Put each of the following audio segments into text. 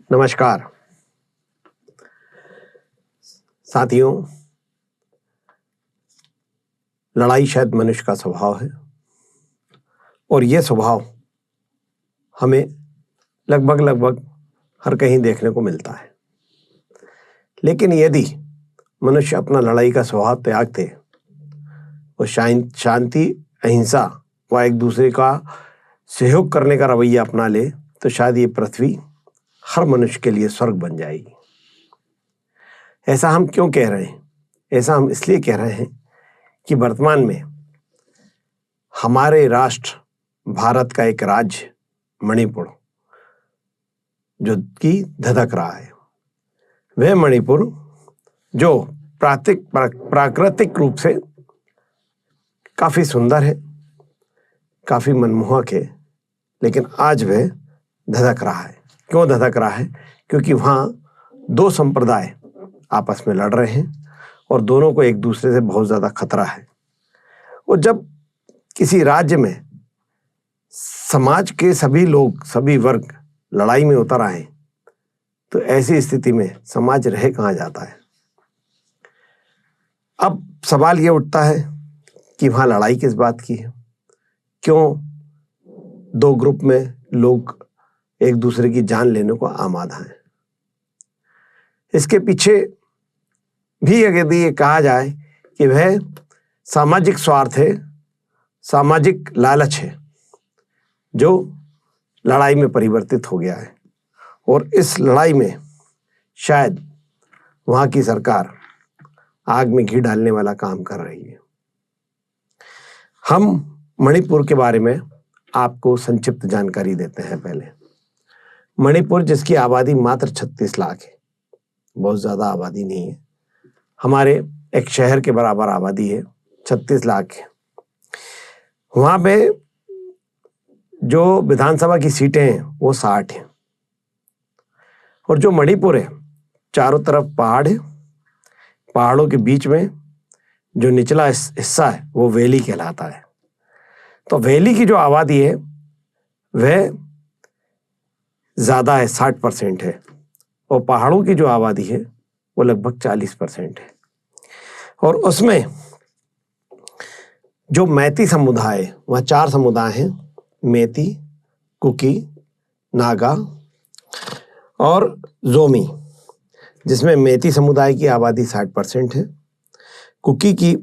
नमस्कार साथियों। लड़ाई शायद मनुष्य का स्वभाव है और यह स्वभाव हमें लगभग हर कहीं देखने को मिलता है। लेकिन यदि मनुष्य अपना लड़ाई का स्वभाव त्याग दे और शांति, अहिंसा व एक दूसरे का सहयोग करने का रवैया अपना ले तो शायद ये पृथ्वी हर मनुष्य के लिए स्वर्ग बन जाएगी। ऐसा हम क्यों कह रहे हैं? ऐसा हम इसलिए कह रहे हैं कि वर्तमान में हमारे राष्ट्र भारत का एक राज्य मणिपुर जो कि धधक रहा है, वह मणिपुर जो प्राकृतिक रूप से काफी सुंदर है, काफी मनमोहक है, लेकिन आज वह धधक रहा है। क्यों धधक रहा है? क्योंकि वहाँ दो संप्रदाय आपस में लड़ रहे हैं और दोनों को एक दूसरे से बहुत ज्यादा खतरा है। और जब किसी राज्य में समाज के सभी लोग, सभी वर्ग लड़ाई में उतर आए तो ऐसी स्थिति में समाज रह कहाँ जाता है। अब सवाल ये उठता है कि वहां लड़ाई किस बात की है? क्यों दो ग्रुप में लोग एक दूसरे की जान लेने को आमादा हैं? इसके पीछे भी यदि ये कहा जाए कि वह सामाजिक स्वार्थ है, सामाजिक लालच है जो लड़ाई में परिवर्तित हो गया है। और इस लड़ाई में शायद वहां की सरकार आग में घी डालने वाला काम कर रही है। हम मणिपुर के बारे में आपको संक्षिप्त जानकारी देते हैं। पहले मणिपुर, जिसकी आबादी मात्र 36 लाख है, बहुत ज्यादा आबादी नहीं है, हमारे एक शहर के बराबर आबादी है, 36 लाख है। वहां पे जो विधानसभा की सीटें हैं वो 60 हैं। और जो मणिपुर है, चारों तरफ पहाड़ है, पहाड़ों के बीच में जो निचला हिस्सा है वो वैली कहलाता है। तो वैली की जो आबादी है वह ज्यादा है, 60% है, और पहाड़ों की जो आबादी है वो लगभग 40% है। और उसमें जो मैती समुदाय है, वहाँ 4 समुदाय हैं, मैती, कुकी, नागा और जोमी, जिसमें मैती समुदाय की आबादी 60% है, कुकी की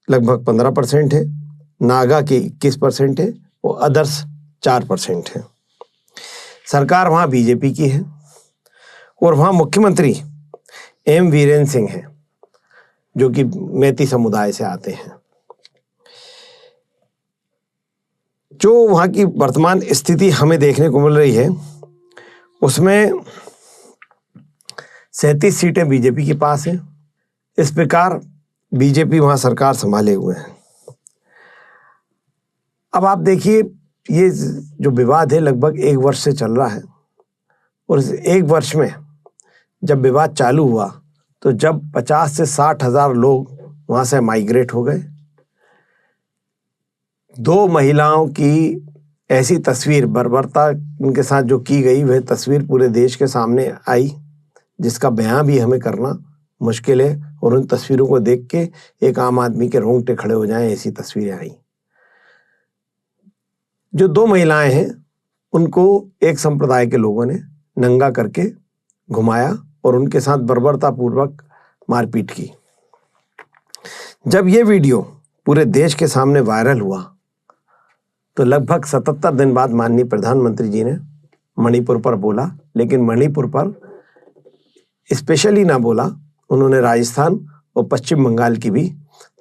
लगभग 15% है, नागा की 21% है और अदर्स 4% है। सरकार वहां बीजेपी की है और वहां मुख्यमंत्री एम वीरेंद्र सिंह है जो कि मैती समुदाय से आते हैं। जो वहां की वर्तमान स्थिति हमें देखने को मिल रही है उसमें 37 सीटें बीजेपी के पास हैं। इस प्रकार बीजेपी वहां सरकार संभाले हुए है। अब आप देखिए, ये जो विवाद है लगभग 1 वर्ष से चल रहा है और इस 1 वर्ष में जब विवाद चालू हुआ तो जब 50 से 60 हजार लोग वहां से माइग्रेट हो गए, 2 महिलाओं की ऐसी तस्वीर बर्बरता उनके साथ जो की गई वह तस्वीर पूरे देश के सामने आई, जिसका बयां भी हमें करना मुश्किल है। और उन तस्वीरों को देख के एक आम आदमी के रोंगटे खड़े हो जाएं, ऐसी तस्वीरें आई। जो 2 महिलाएं हैं उनको एक संप्रदाय के लोगों ने नंगा करके घुमाया और उनके साथ बर्बरता पूर्वक मारपीट की। जब ये वीडियो पूरे देश के सामने वायरल हुआ तो लगभग 77 दिन बाद माननीय प्रधानमंत्री जी ने मणिपुर पर बोला, लेकिन मणिपुर पर स्पेशली ना बोला, उन्होंने राजस्थान और पश्चिम बंगाल की भी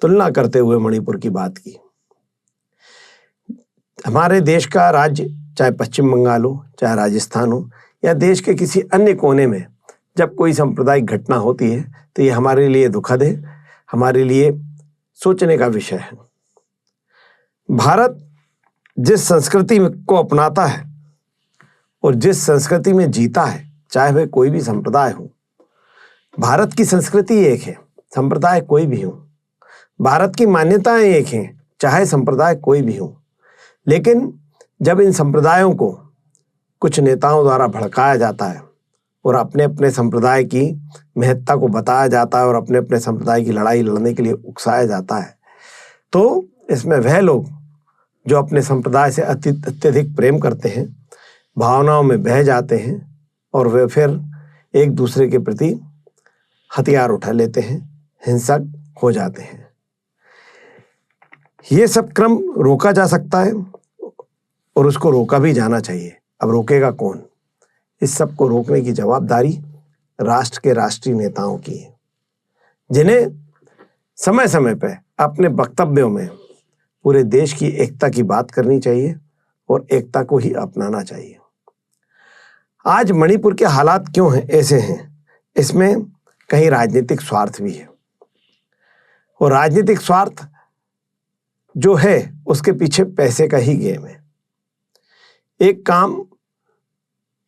तुलना करते हुए मणिपुर की बात की। हमारे देश का राज्य, चाहे पश्चिम बंगाल हो, चाहे राजस्थान हो, या देश के किसी अन्य कोने में जब कोई सांप्रदायिक घटना होती है तो ये हमारे लिए दुखद है, हमारे लिए सोचने का विषय है। भारत जिस संस्कृति को अपनाता है और जिस संस्कृति में जीता है, चाहे वह कोई भी संप्रदाय हो, भारत की संस्कृति एक है, संप्रदाय कोई भी हो। भारत की मान्यताएं एक हैं, चाहे संप्रदाय कोई भी हो। लेकिन जब इन संप्रदायों को कुछ नेताओं द्वारा भड़काया जाता है और अपने अपने संप्रदाय की महत्ता को बताया जाता है और अपने अपने संप्रदाय की लड़ाई लड़ने के लिए उकसाया जाता है, तो इसमें वह लोग जो अपने संप्रदाय से अत्यधिक प्रेम करते हैं, भावनाओं में बह जाते हैं और वे फिर एक दूसरे के प्रति हथियार उठा लेते हैं, हिंसक हो जाते हैं। ये सब क्रम रोका जा सकता है और उसको रोका भी जाना चाहिए। अब रोकेगा कौन? इस सब को रोकने की जवाबदारी राष्ट्र के राष्ट्रीय नेताओं की है, जिन्हें समय समय पर अपने वक्तव्यों में पूरे देश की एकता की बात करनी चाहिए और एकता को ही अपनाना चाहिए। आज मणिपुर के हालात क्यों हैं ऐसे हैं? इसमें कहीं राजनीतिक स्वार्थ भी है, और राजनीतिक स्वार्थ जो है उसके पीछे पैसे का ही गेम है।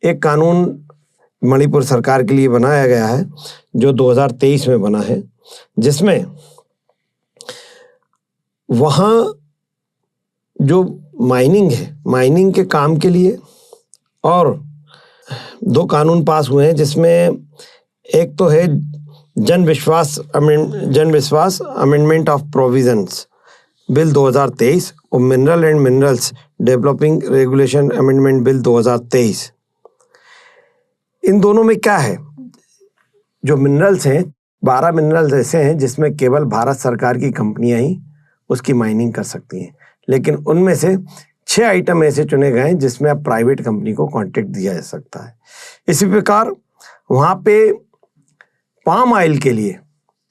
एक कानून मणिपुर सरकार के लिए बनाया गया है जो 2023 में बना है, जिसमें वहाँ जो माइनिंग है, माइनिंग के काम के लिए और 2 कानून पास हुए हैं, जिसमें एक तो है जन विश्वास अमेंडमेंट ऑफ प्रोविजंस बिल 2023 और mineral and minerals developing regulation amendment bill 2023। इन दोनों में क्या है? जो मिनरल्स हैं, 12 मिनरल्स ऐसे हैं जिसमें केवल भारत सरकार की कंपनियां ही उसकी माइनिंग कर सकती हैं, लेकिन उनमें से 6 आइटम ऐसे चुने गए हैं जिसमें अब प्राइवेट कंपनी को कॉन्ट्रैक्ट दिया जा सकता है। इसी प्रकार वहाँ पे पाम ऑयल के लिए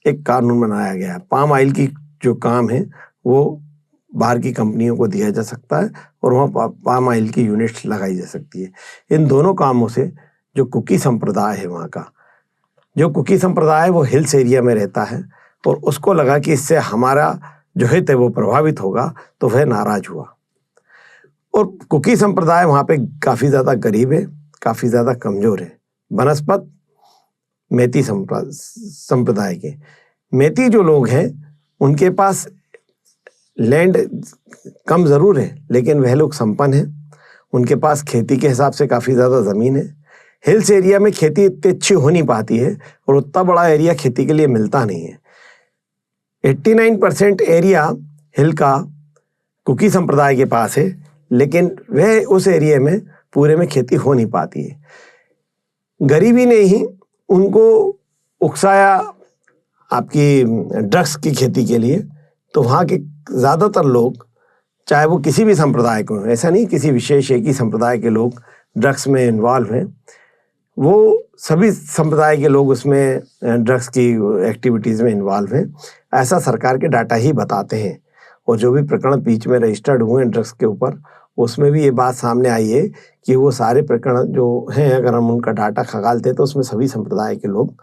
एक कानून बनाया गया है। पाम ऑयल की जो काम है वो बाहर की कंपनियों को दिया जा सकता है और वहाँ पाम ऑयल की यूनिट्स लगाई जा सकती है। इन दोनों कामों से जो कुकी संप्रदाय है, वहाँ का जो कुकी संप्रदाय है वो हिल्स एरिया में रहता है और उसको लगा कि इससे हमारा जो हित है वो प्रभावित होगा, तो वह नाराज हुआ। और कुकी संप्रदाय वहाँ पे काफ़ी ज़्यादा गरीब है, काफ़ी ज़्यादा कमज़ोर है। बनस्पत मेती संप्रदाय के मेती जो लोग हैं उनके पास लैंड कम ज़रूर है, लेकिन वह लोग संपन्न हैं। उनके पास खेती के हिसाब से काफ़ी ज़्यादा ज़मीन है। हिल्स एरिया में खेती इतनी अच्छी हो नहीं पाती है और उतना बड़ा एरिया खेती के लिए मिलता नहीं है। 89% एरिया हिल का कुकी संप्रदाय के पास है, लेकिन वह उस एरिया में पूरे में खेती हो नहीं पाती है। गरीबी ने ही उनको उकसाया आपकी ड्रग्स की खेती के लिए, तो वहाँ के ज़्यादातर लोग, चाहे वो किसी भी संप्रदाय को, ऐसा नहीं किसी विशेष एक ही संप्रदाय के लोग ड्रग्स में इन्वॉल्व हैं, वो सभी संप्रदाय के लोग उसमें ड्रग्स की एक्टिविटीज़ में इन्वॉल्व हैं, ऐसा सरकार के डाटा ही बताते हैं। और जो भी प्रकरण बीच में रजिस्टर्ड हुए हैं ड्रग्स के ऊपर, उसमें भी ये बात सामने आई है कि वो सारे प्रकरण जो हैं, अगर हम उनका डाटा खंगालते हैं तो उसमें सभी संप्रदाय के लोग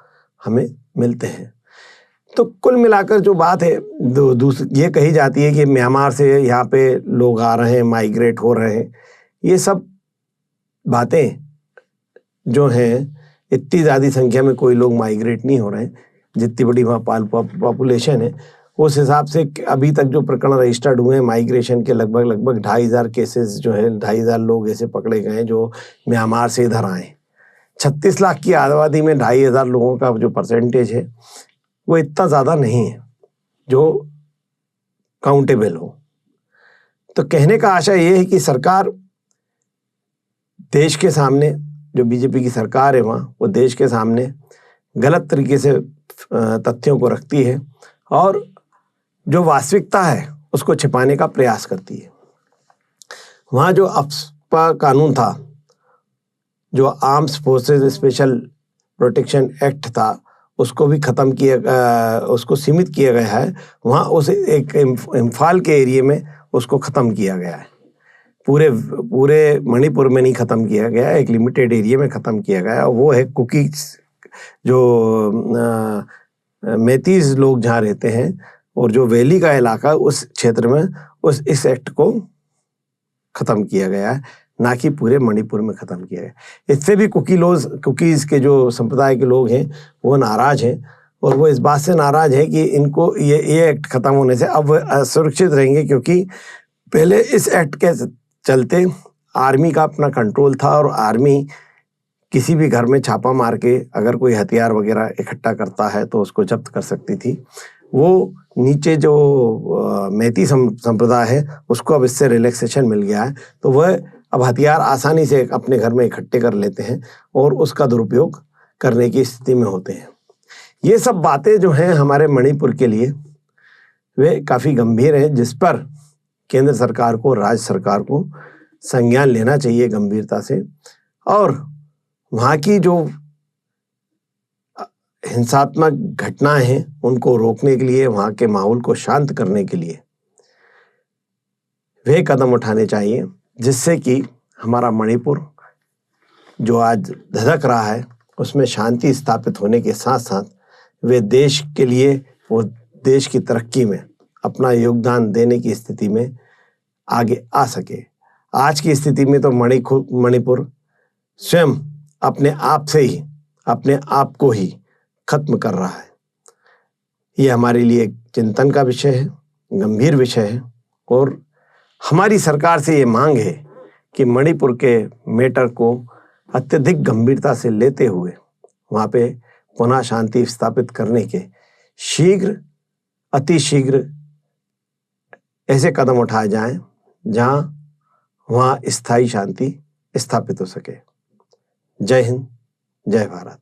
हमें मिलते हैं। तो कुल मिलाकर जो बात है ये कही जाती है कि म्यांमार से यहाँ पे लोग आ रहे हैं, माइग्रेट हो रहे हैं, ये सब बातें जो हैं, इतनी ज़्यादा संख्या में कोई लोग माइग्रेट नहीं हो रहे हैं। जितनी बड़ी वहाँ पॉपुलेशन है उस हिसाब से अभी तक जो प्रकरण रजिस्टर्ड हुए हैं माइग्रेशन के, लगभग 2,500 केसेस जो है, 2,500 लोग ऐसे पकड़े गए हैं जो म्यांमार से इधर आए। 36 लाख की आबादी में 2,500 लोगों का जो परसेंटेज है वो इतना ज़्यादा नहीं है जो काउंटेबल हो। तो कहने का आशा ये है कि सरकार देश के सामने, जो बीजेपी की सरकार है वहाँ, वो देश के सामने गलत तरीके से तथ्यों को रखती है और जो वास्तविकता है उसको छिपाने का प्रयास करती है। वहाँ जो अफ्स्पा कानून था, जो arms forces special protection act था, उसको भी ख़त्म किया, उसको सीमित किया गया है। वहाँ उस एक इम्फाल के एरिया में उसको ख़त्म किया गया है। पूरे मणिपुर में नहीं ख़त्म किया गया, एक लिमिटेड एरिया में ख़त्म किया गया। वो है कुकीज, जो मेतीज लोग जहाँ रहते हैं और जो वैली का इलाका, उस क्षेत्र में इस एक्ट को ख़त्म किया गया है, ना कि पूरे मणिपुर में ख़त्म किया गया। इससे भी कुकीज़ के जो संप्रदाय के लोग हैं वो नाराज़ हैं और वो इस बात से नाराज़ है कि इनको ये एक्ट ख़त्म होने से अब असुरक्षित रहेंगे, क्योंकि पहले इस एक्ट के चलते आर्मी का अपना कंट्रोल था और आर्मी किसी भी घर में छापा मार के अगर कोई हथियार वगैरह इकट्ठा करता है तो उसको जब्त कर सकती थी। वो नीचे जो मैती संप्रदाय है उसको अब इससे रिलैक्सेशन मिल गया है, तो वह अब हथियार आसानी से अपने घर में इकट्ठे कर लेते हैं और उसका दुरुपयोग करने की स्थिति में होते हैं। ये सब बातें जो हैं हमारे मणिपुर के लिए वे काफ़ी गंभीर हैं, जिस पर केंद्र सरकार को, राज्य सरकार को संज्ञान लेना चाहिए गंभीरता से, और वहाँ की जो हिंसात्मक घटनाएं हैं उनको रोकने के लिए, वहाँ के माहौल को शांत करने के लिए वे कदम उठाने चाहिए, जिससे कि हमारा मणिपुर जो आज धधक रहा है उसमें शांति स्थापित होने के साथ साथ वे देश के लिए, वो देश की तरक्की में अपना योगदान देने की स्थिति में आगे आ सके। आज की स्थिति में तो मणिपुर स्वयं अपने आप से ही अपने आप को ही खत्म कर रहा है। ये हमारे लिए चिंतन का विषय है, गंभीर विषय है, और हमारी सरकार से ये मांग है कि मणिपुर के मैटर को अत्यधिक गंभीरता से लेते हुए वहाँ पे पुनः शांति स्थापित करने के अतिशीघ्र ऐसे कदम उठाए जाएं जहां वहाँ स्थायी शांति स्थापित हो सके। जय हिंद, जय भारत।